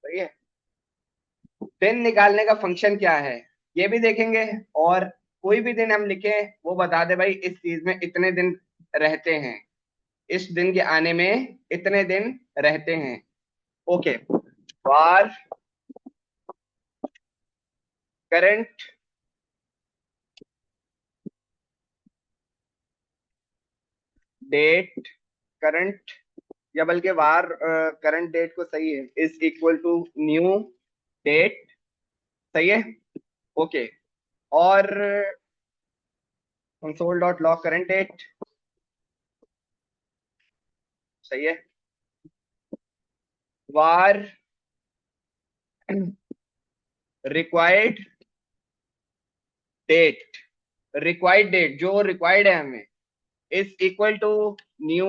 सही है। दिन निकालने का फंक्शन क्या है ये भी देखेंगे। और कोई भी दिन हम लिखे वो बता दे भाई इस चीज में इतने दिन रहते हैं, इस दिन के आने में इतने दिन रहते हैं। Okay. Var current date current, या बल्कि वार करंट डेट को सही है, is equal to new date. सही है। ओके। और console dot log current date. सही है। Var required date, required date जो रिक्वायर्ड है हमें, is equal to new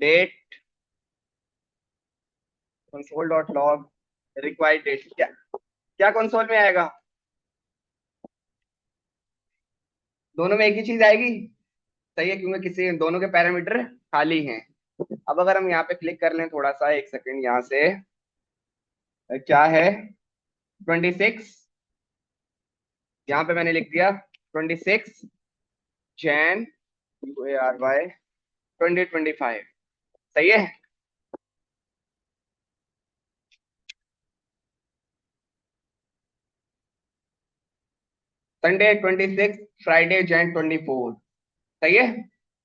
date console dot log required date. क्या क्या कंसोल में आएगा? दोनों में एक ही चीज आएगी। सही है, क्योंकि किसी दोनों के पैरामीटर खाली हैं। अब अगर हम यहाँ पे क्लिक कर लें थोड़ा सा, एक सेकंड यहाँ से, क्या है 26, यहाँ पे मैंने लिख दिया 26 जैन UARY 2025। सही है। Sunday 26, Friday Jan 24। सही है।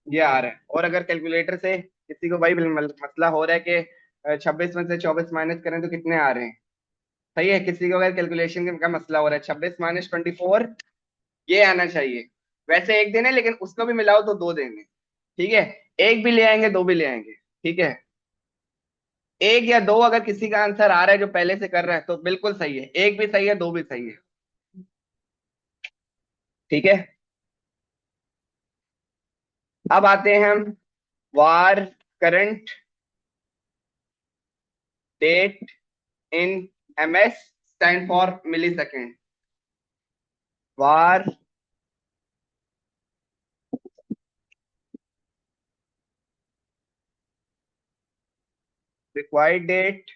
ये आ रहा है। और अगर कैलकुलेटर से किसी को भाई मसला हो रहा है कि 26 में से 24 माइनस करें तो कितने आ रहे हैं, सही है, किसी को अगर कैलकुलेशन का मसला हो रहा है 26 - 24 ये आना चाहिए। वैसे एक दिन है लेकिन उसको भी मिलाओ तो 2 दिन है। ठीक है। एक भी ले आएंगे, दो भी ले आएंगे। ठीक है। एक या दो अगर किसी का आंसर आ रहा है जो पहले से कर रहा है तो बिल्कुल सही है, एक भी सही है, दो भी सही है। ठीक है। अब आते हैं हम var current date in MS stand for millisecond. Var required date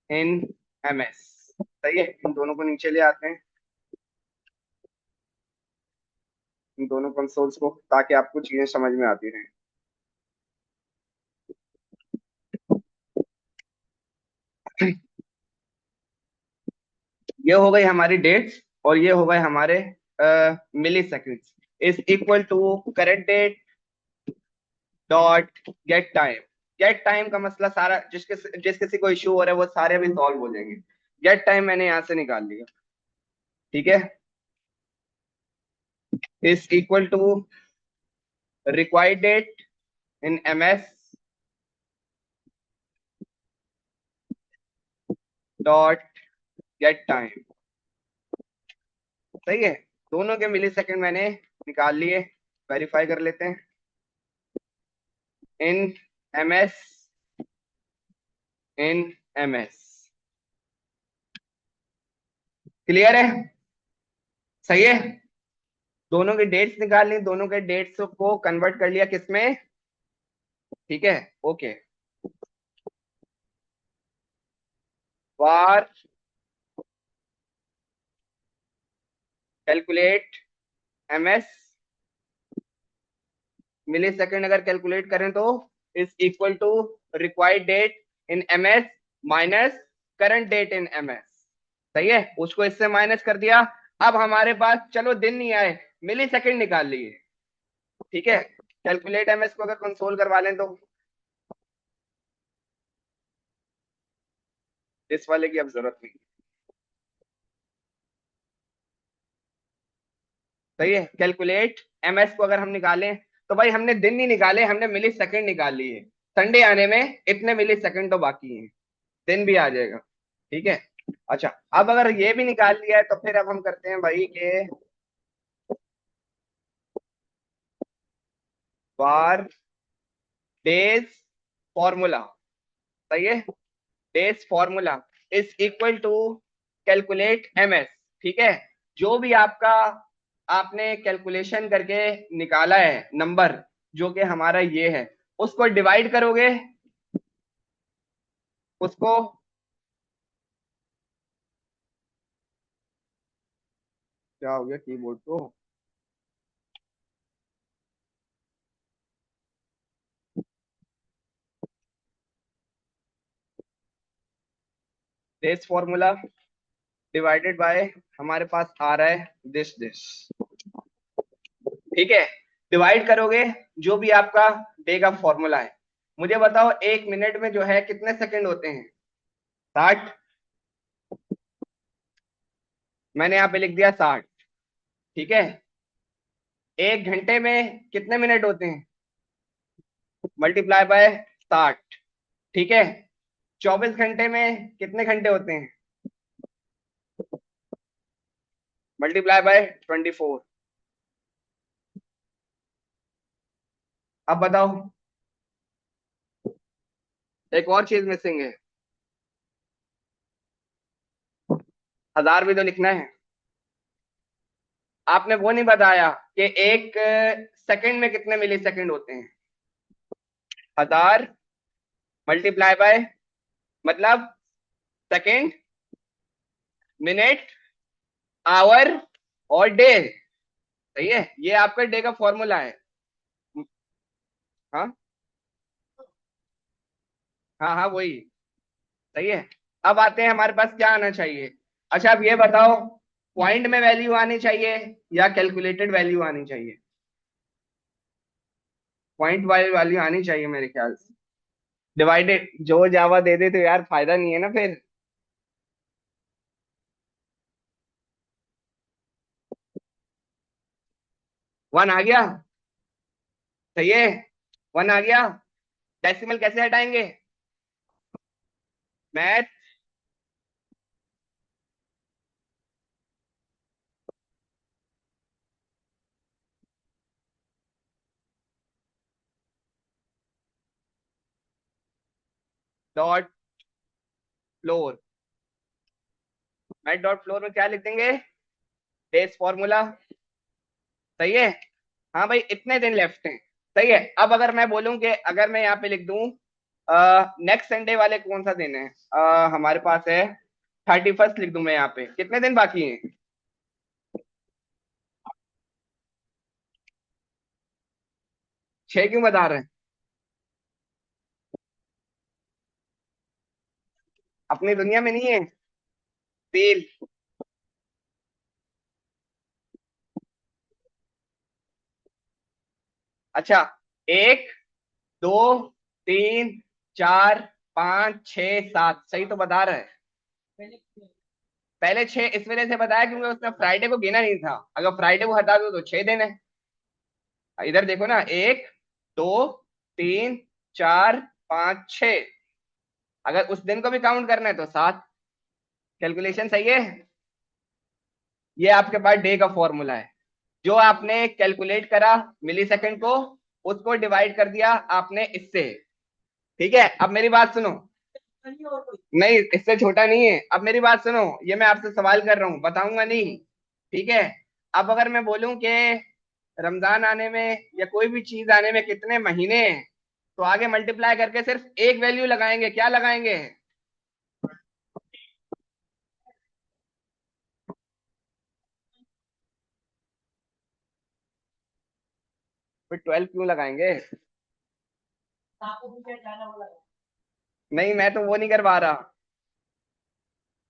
in MS। सही है। इन दोनों को नीचे ले आते हैं, इन दोनों कंसोल्स को, ताकि आपको चीजें समझ में आती रहें। ये हो गई हमारी डेट्स और ये हो गए हमारे milliseconds, is equal to correct date dot get time. Get time का मसला सारा जिस किसी को इश्यू हो रहा है वो सारे भी सॉल्व हो जाएंगे। गेट टाइम मैंने यहां से निकाल लिया। ठीक है। Is equal to required date in MS dot get time. सही है। दोनों के मिली सेकेंड मैंने निकाल लिए। वेरीफाई कर लेते हैं। इन MS इन MS। क्लियर है। सही है। दोनों की डेट्स निकाल ली, दोनों के डेट्स को कन्वर्ट कर लिया किसमें। ठीक है। Okay. Var calculate MS millisecond अगर कैलकुलेट करें तो is equal to required date in MS minus current date in MS। सही है। उसको इससे माइनस कर दिया। अब हमारे पास चलो दिन नहीं आए, मिली सेकेंड निकाल लिए। ठीक है। कैलकुलेट MS को अगर कंसोल करवा लें तो इस वाले की अब जरूरत नहीं। सही है। कैलकुलेट MS को अगर हम निकालें तो भाई हमने दिन नहीं निकाले, हमने मिली सेकेंड निकाल लिए। संडे आने में इतने मिली सेकेंड तो बाकी हैं, दिन भी आ जाएगा। ठीक है। अच्छा। अब अगर ये भी निकाल लिया है तो फिर अब हम करते हैं भाई के बार डेज फॉर्मूला। सही है। Days formula is equal to calculate MS। ठीक है। जो भी आपका आपने कैलकुलेशन करके निकाला है नंबर, जो कि हमारा ये है, उसको डिवाइड करोगे, उसको क्या हो गया कीबोर्ड को? दिस फॉर्मूला डिवाइडेड बाय, हमारे पास आ रहा है दिस। ठीक है, डिवाइड करोगे जो भी आपका डे का फॉर्मूला है। मुझे बताओ 1 मिनट में जो है कितने सेकंड होते हैं? 60। मैंने यहाँ पे लिख दिया 60। ठीक है, 1 घंटे में कितने मिनट होते हैं? Multiply by 60। ठीक है, 24 घंटे में कितने घंटे होते हैं? Multiply by 24। अब बताओ, एक और चीज मिसिंग है, 1000 भी तो लिखना है। आपने वो नहीं बताया कि 1 सेकंड में कितने मिली सेकंड होते हैं? 1000 मल्टीप्लाई बाय, मतलब सेकंड, मिनट, आवर और डे। सही है, ये आपका डे का फॉर्मूला है। हाँ हाँ हाँ, वही। सही है। अब आते हैं, हमारे पास क्या आना चाहिए? अच्छा, अब ये बताओ, पॉइंट में वैल्यू आनी चाहिए या कैलकुलेटेड वैल्यू आनी चाहिए? पॉइंट वाली वैल्यू आनी चाहिए मेरे ख्याल से। डिवाइडेड जो जावा दे दे तो यार फायदा नहीं है ना फिर। 1 आ गया? सही है, 1 आ गया। डेसिमल कैसे हटाएंगे? Math. Dot floor. Math dot floor में क्या लिख देंगे? Base formula. सही है। हाँ भाई, इतने दिन लेफ्ट हैं। सही है। अब अगर मैं बोलूं कि अगर मैं यहाँ पे लिख दूं, नेक्स्ट संडे वाले कौन सा दिन है? हमारे पास है 31st, लिख दूं मैं यहाँ पे, कितने दिन बाकी हैं? 6 क्यों बता रहे हैं? अपनी दुनिया में नहीं है? 3। अच्छा, 1, 2, 3, 4, 5, 6, 7, सही तो बता रहे हैं। पहले 6 इस वजह से बताया क्योंकि उसने फ्राइडे को गिना नहीं था। अगर फ्राइडे को हटा दो तो 6 दिन है। इधर देखो ना, 1, 2, 3, 4, 5, 6। अगर उस दिन को भी काउंट करना है तो 7। कैलकुलेशन सही है। ये आपके पास डे का फॉर्मूला है, जो आपने कैलकुलेट करा मिली सेकेंड को, उसको डिवाइड कर दिया आपने इससे। ठीक है, अब मेरी बात सुनो। नहीं, इससे छोटा नहीं है। अब मेरी बात सुनो, ये मैं आपसे सवाल कर रहा हूँ, बताऊंगा नहीं। ठीक है। अब अगर मैं बोलूं कि रमजान आने में या कोई भी चीज आने में कितने महीने हैं, तो आगे मल्टीप्लाई करके सिर्फ एक वैल्यू लगाएंगे। क्या लगाएंगे? फिर 12 क्यों लगाएंगे? नहीं, मैं तो वो नहीं करवा रहा।